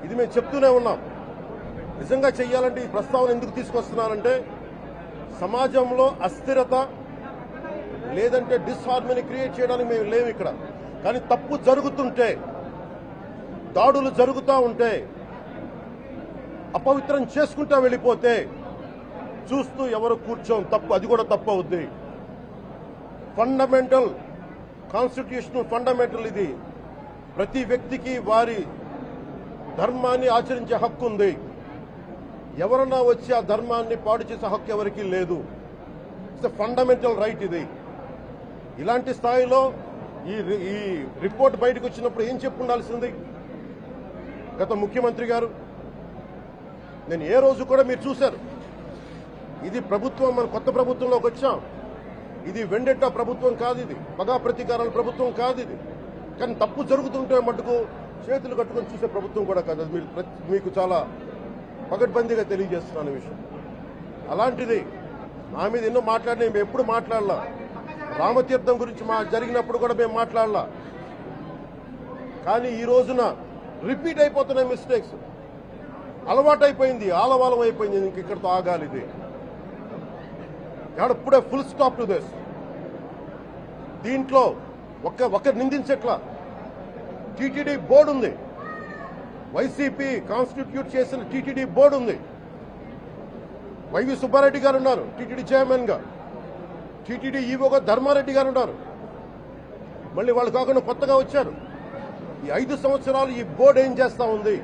ఇది మేము చెప్తూనే ఉన్నాం. నిజంగా చెయ్యాలంటే ఈ ప్రస్తావన ఎందుకు తీసుకొస్తున్నానంటే సమాజంలో అస్థిరత లేదంటే డిస్హార్మనీ క్రియేట్ చేయడానికి మేము లేవు ఇక్కడ. కానీ తప్పు జరుగుతుంటే, దాడులు జరుగుతూ ఉంటే, అపవిత్రం చేసుకుంటా వెళ్ళిపోతే చూస్తూ ఎవరు కూర్చోం. తప్పు, అది కూడా తప్పు అవుద్ది. ఫండమెంటల్, కాన్స్టిట్యూషనల్ ఫండమెంటల్ ఇది. ప్రతి వ్యక్తికి వారి ధర్మాన్ని ఆచరించే హక్కు ఉంది. ఎవరన్నా వచ్చి ఆ ధర్మాన్ని పాడు చేసే హక్కు ఎవరికీ లేదు. ఇట్స్ ఫండమెంటల్ రైట్ ఇది. ఇలాంటి స్థాయిలో ఈ రిపోర్ట్ బయటకు వచ్చినప్పుడు ఏం చెప్పుండాల్సింది గత ముఖ్యమంత్రి గారు? నేను ఏ రోజు కూడా మీరు చూశారు, ఇది ప్రభుత్వం, మన కొత్త ప్రభుత్వంలోకి వచ్చాం, ఇది వెండెట్టా ప్రభుత్వం కాదు, ఇది పగా ప్రతీకారాల ప్రభుత్వం కాదు ఇది. కానీ తప్పు జరుగుతుంటే మటుకు చేతులు కట్టుకొని చూసే ప్రభుత్వం కూడా కాదు. అది మీకు చాలా పగడ్బందీగా తెలియజేస్తున్నాను విషయం. అలాంటిది నా మీద ఎన్నో మాట్లాడినా మేము ఎప్పుడు మాట్లాడలా. రామతీర్థం గురించి జరిగినప్పుడు కూడా మేము మాట్లాడలా. కానీ ఈ రోజున రిపీట్ అయిపోతున్నాయి మిస్టేక్స్. అలవాటైపోయింది, ఆలవాలం అయిపోయింది. ఇంక ఇక్కడితో ఆగాలి. ఇది ఇప్పుడే ఫుల్ స్టాప్ టు దిస్. దీంట్లో ఒకరు నిందించట్లా. టీటీడీ బోర్డు ఉంది, వైసీపీ కాన్స్టిట్యూట్ చేసిన టీటీడీ బోర్డు ఉంది. వైవి సుబ్బారెడ్డి గారు ఉన్నారు టీటీడీ చైర్మన్ గా. టీటీడీ ఈవోగా ధర్మారెడ్డి గారు ఉన్నారు. మళ్ళీ వాళ్ళు కాకుండా కొత్తగా వచ్చారు. ఈ 5 సంవత్సరాలు ఈ బోర్డు ఏం చేస్తా ఉంది?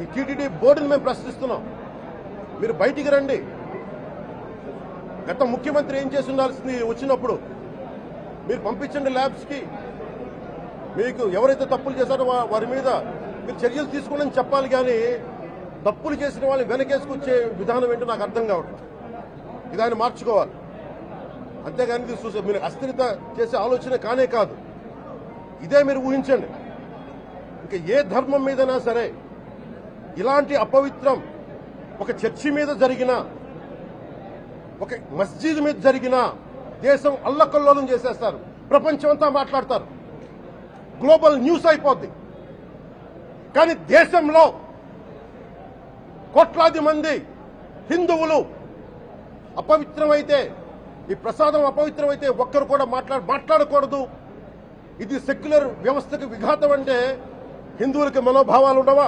ఈ టీటీడీ బోర్డుని మేము ప్రశ్నిస్తున్నాం. మీరు బయటికి రండి. గత ముఖ్యమంత్రి ఏం చేసి ఉండాల్సింది? వచ్చినప్పుడు మీరు పంపించండి ల్యాబ్స్ కి. మీకు ఎవరైతే తప్పులు చేశారో వారి మీద మీరు చర్యలు తీసుకోండి చెప్పాలి. కానీ తప్పులు చేసిన వాళ్ళని వెనకేసుకొచ్చే విధానం ఏంటో నాకు అర్థం కావట్లేదు. ఇది ఆయన మార్చుకోవాలి. అంతేగాని ఇది మీరు అస్థిరత చేసే ఆలోచన కానే కాదు. ఇదే మీరు ఊహించండి. ఇంకా ఏ ధర్మం మీదైనా సరే ఇలాంటి అపవిత్రం ఒక చర్చి మీద జరిగినా, ఒక మస్జిద్ మీద జరిగినా దేశం అల్లకల్లోలం చేసేస్తారు. ప్రపంచం అంతా మాట్లాడతారు. గ్లోబల్ న్యూస్ అయిపోద్ది. కానీ దేశంలో కోట్లాది మంది హిందువులు అపవిత్రమైతే, ఈ ప్రసాదం అపవిత్రమైతే ఒక్కరు కూడా మాట్లాడకూడదు. ఇది సెక్యులర్ వ్యవస్థకు విఘాతం అంటే హిందువులకి మనోభావాలు ఉండవా?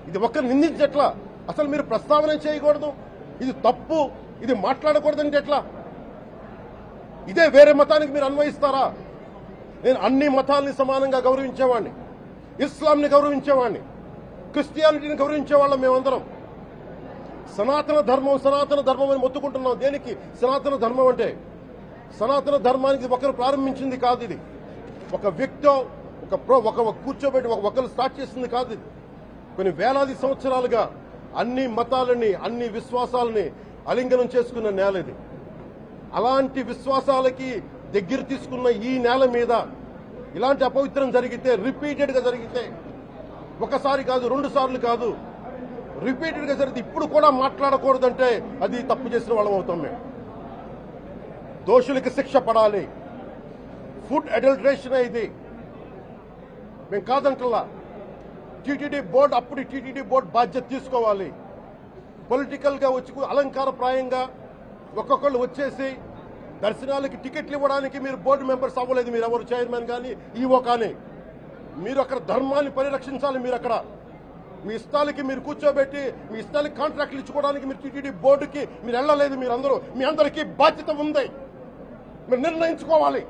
ఇది ఒక్కరు నిందించట్లా. అసలు మీరు ప్రస్తావన చేయకూడదు, ఇది తప్పు, ఇది మాట్లాడకూడదంటే ఎట్లా? ఇదే వేరే మతానికి మీరు అన్వయిస్తారా? నేను అన్ని మతాల్ని సమానంగా గౌరవించేవాడిని. ఇస్లాంని గౌరవించేవాడిని, క్రిస్టియానిటీని గౌరవించేవాళ్ళం. మేమందరం సనాతన ధర్మం అని మొత్తుకుంటున్నాం. దేనికి సనాతన ధర్మం అంటే? సనాతన ధర్మానికి ఒకరు ప్రారంభించింది కాదు. ఇది ఒక వ్యక్తో ఒక కూర్చోబెట్టి ఒకరు స్టార్ట్ చేసింది కాదు. ఇది కొన్ని వేలాది సంవత్సరాలుగా అన్ని మతాలని, అన్ని విశ్వాసాలని అలింగనం చేసుకున్న నేల ఇది. అలాంటి విశ్వాసాలకి దగ్గర తీసుకున్న ఈ నేల మీద ఇలాంటి అపవిత్రం జరిగితే, రిపీటెడ్ గా జరిగితే, ఒకసారి కాదు 2 సార్లు కాదు, రిపీటెడ్ గా జరిగితే ఇప్పుడు కూడా మాట్లాడకూడదంటే అది తప్పు చేసిన వాళ్ళం అవుతాం. మేము దోషులకి శిక్ష పడాలి. ఫుడ్ అడల్టరేషన్ ఇది మేము కాదంటలా. టీటీడీ బోర్డు, అప్పుడు టీటీడీ బోర్డు బాధ్యత తీసుకోవాలి. పొలిటికల్ గా వచ్చి అలంకారప్రాయంగా ఒక్కొక్కళ్ళు వచ్చేసి దర్శనాలకి టికెట్లు ఇవ్వడానికి మీరు బోర్డు మెంబర్స్ అవ్వలేదు. మీరు ఎవరు చైర్మన్ కానీ ఈవో కానీ. మీరు అక్కడ ధర్మాన్ని పరిరక్షించాలి. మీరు అక్కడ మీ ఇష్టాలకి మీరు కూర్చోబెట్టి మీ ఇష్టాలకి కాంట్రాక్ట్లు ఇచ్చుకోవడానికి మీరు టీటీడీ బోర్డుకి మీరు వెళ్ళలేదు. మీరందరూ, మీ అందరికీ బాధ్యత ఉంది. మీరు నిర్ణయించుకోవాలి.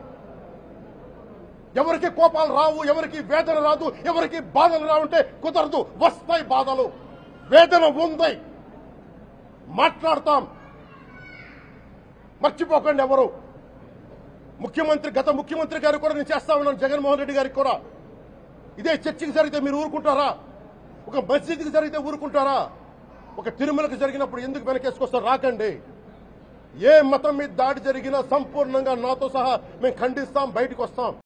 ఎవరికి కోపాలు రావు, ఎవరికి వేదన రాదు, ఎవరికి బాధలు రావుంటే కుదరదు. వస్తాయి బాధలు, వేదన ఉంది, మాట్లాడతాం. మర్చిపోకండి ఎవరు. గత ముఖ్యమంత్రి గారు కూడా నేను చేస్తా ఉన్నాను, జగన్మోహన్ రెడ్డి గారికి కూడా. ఇదే చర్చికి జరిగితే మీరు ఊరుకుంటారా? ఒక మస్జిద్కి జరిగితే ఊరుకుంటారా? ఒక తిరుమలకు జరిగినప్పుడు ఎందుకు వెనకేసుకొస్తారు? రాకండి. ఏ మతం మీద దాడి జరిగినా సంపూర్ణంగా నాతో సహా మేము ఖండిస్తాం, బయటకు వస్తాం.